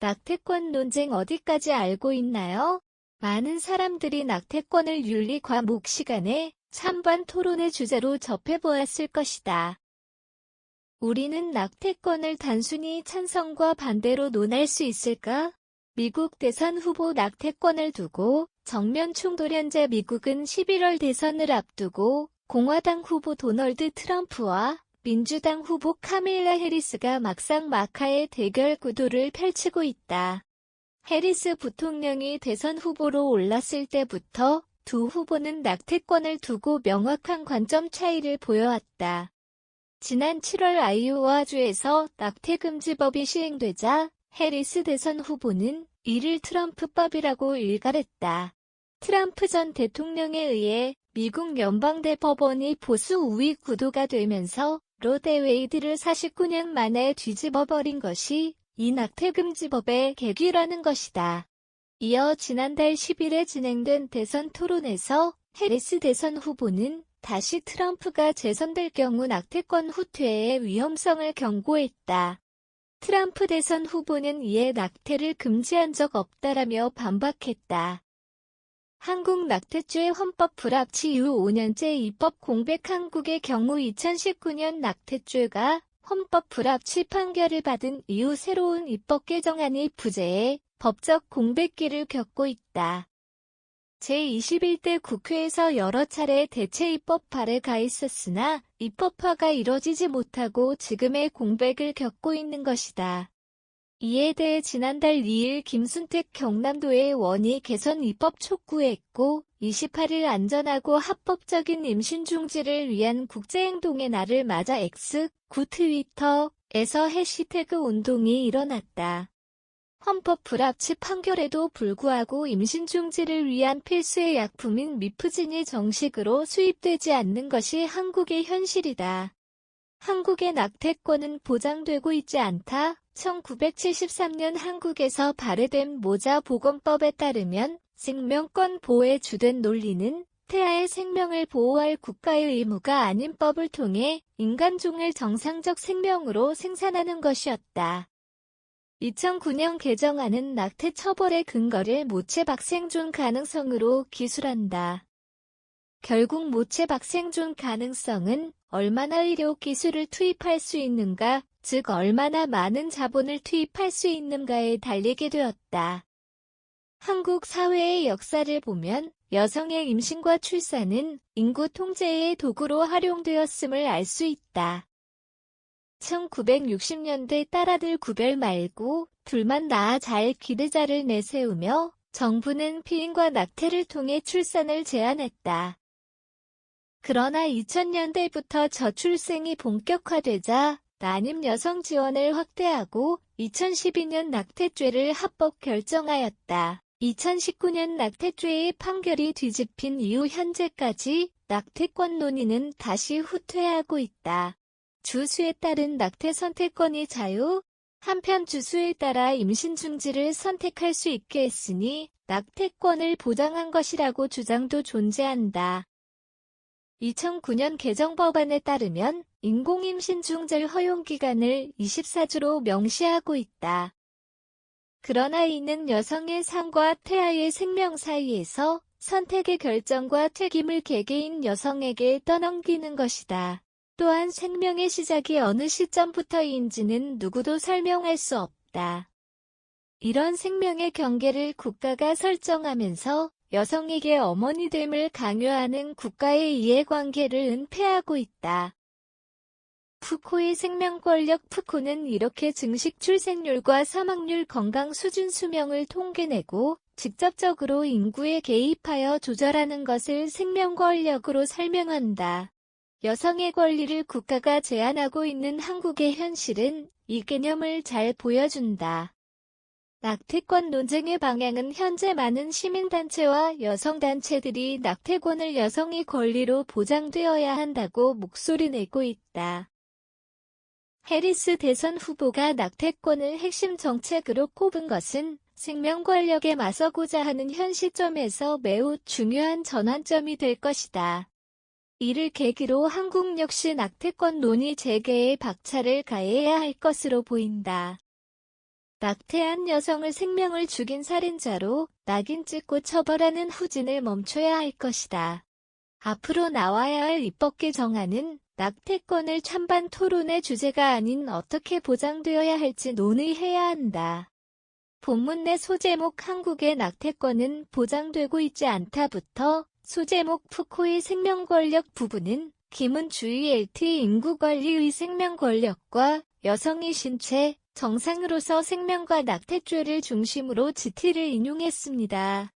낙태권 논쟁 어디까지 알고 있나요? 많은 사람들이 낙태권을 윤리 과목 시간에 찬반 토론의 주제로 접해보았을 것이다. 우리는 낙태권을 단순히 찬성과 반대로 논할 수 있을까? 미국 대선 후보 낙태권을 두고 정면 충돌. 현재 미국은 11월 대선을 앞두고 공화당 후보 도널드 트럼프와 민주당 후보 카밀라 해리스가 막상막하의 대결 구도를 펼치고 있다. 해리스 부통령이 대선 후보로 올랐을 때부터 두 후보는 낙태권을 두고 명확한 관점 차이를 보여왔다. 지난 7월 아이오와주에서 낙태금지법이 시행되자 해리스 대선 후보는 이를 트럼프법이라고 일갈했다. 트럼프 전 대통령에 의해 미국 연방대법원이 보수 우위 구도가 되면서 로데웨이드를 49년 만에 뒤집어버린 것이 이 낙태금지법의 계기라는 것이다. 이어 지난달 10일에 진행된 대선 토론에서 해리스 대선 후보는 다시 트럼프가 재선될 경우 낙태권 후퇴의 위험성을 경고했다. 트럼프 대선 후보는 이에 낙태를 금지한 적 없다라며 반박했다. 한국 낙태죄 헌법 불합치 이후 5년째 입법 공백. 한국의 경우 2019년 낙태죄가 헌법 불합치 판결을 받은 이후 새로운 입법 개정안이 부재해 법적 공백기를 겪고 있다. 제21대 국회에서 여러 차례 대체 입법 발의가 있었으나 입법화가 이뤄지지 못하고 지금의 공백을 겪고 있는 것이다. 이에 대해 지난달 2일 김순택 경남도의 원이 개선 입법 촉구했고 28일 안전하고 합법적인 임신 중지를 위한 국제행동의 날을 맞아 구 트위터에서 해시태그 운동이 일어났다. 헌법 불합치 판결에도 불구하고 임신 중지를 위한 필수의 약품인 미프진이 정식으로 수입되지 않는 것이 한국의 현실이다. 한국의 낙태권은 보장되고 있지 않다. 1973년 한국에서 발의된 모자보건법에 따르면 생명권 보호의 주된 논리는 태아의 생명을 보호할 국가의 의무가 아닌 법을 통해 인간종을 정상적 생명으로 생산하는 것이었다. 2009년 개정안은 낙태 처벌의 근거를 모체박 생존 가능성으로 기술한다. 결국 모체박 생존 가능성은 얼마나 의료 기술을 투입할 수 있는가, 즉 얼마나 많은 자본을 투입할 수 있는가에 달리게 되었다. 한국 사회의 역사를 보면 여성의 임신과 출산은 인구 통제의 도구로 활용되었음을 알 수 있다. 1960년대 딸아들 구별 말고 둘만 낳아 잘 기르자를 내세우며 정부는 피임과 낙태를 통해 출산을 제한했다. 그러나 2000년대부터 저출생이 본격화되자 난임 여성 지원을 확대하고 2012년 낙태죄를 합법 결정하였다. 2019년 낙태죄의 판결이 뒤집힌 이후 현재까지 낙태권 논의는 다시 후퇴하고 있다. 주수에 따른 낙태 선택권이 자유, 한편 주수에 따라 임신 중지를 선택할 수 있게 했으니 낙태권을 보장한 것이라고 주장도 존재한다. 2009년 개정 법안에 따르면 인공임신 중절 허용 기간을 24주로 명시하고 있다. 그러나 이는 여성의 삶과 태아의 생명 사이에서 선택의 결정과 책임을 개개인 여성에게 떠넘기는 것이다. 또한 생명의 시작이 어느 시점부터인지는 누구도 설명할 수 없다. 이런 생명의 경계를 국가가 설정하면서 여성에게 어머니됨을 강요하는 국가의 이해관계를 은폐하고 있다. 푸코의 생명권력. 푸코는 이렇게 증식 출생률과 사망률, 건강 수준, 수명을 통계내고 직접적으로 인구에 개입하여 조절하는 것을 생명권력으로 설명한다. 여성의 권리를 국가가 제한하고 있는 한국의 현실은 이 개념을 잘 보여준다. 낙태권 논쟁의 방향은 현재 많은 시민단체와 여성단체들이 낙태권을 여성의 권리로 보장되어야 한다고 목소리내고 있다. 해리스 대선 후보가 낙태권을 핵심 정책으로 꼽은 것은 생명 권력에 맞서고자 하는 현 시점에서 매우 중요한 전환점이 될 것이다. 이를 계기로 한국 역시 낙태권 논의 재개에 박차를 가해야 할 것으로 보인다. 낙태한 여성을 생명을 죽인 살인자로 낙인 찍고 처벌하는 후진을 멈춰야 할 것이다. 앞으로 나와야 할 입법 개정안은 낙태권을 찬반 토론의 주제가 아닌 어떻게 보장되어야 할지 논의해야 한다. 본문 내 소제목 한국의 낙태권은 보장되고 있지 않다부터 소제목 푸코의 생명권력 부분은 김은주의 LT 인구관리의 생명권력과 여성의 신체, 정상으로서 생명과 낙태죄를 중심으로 GT를 인용했습니다.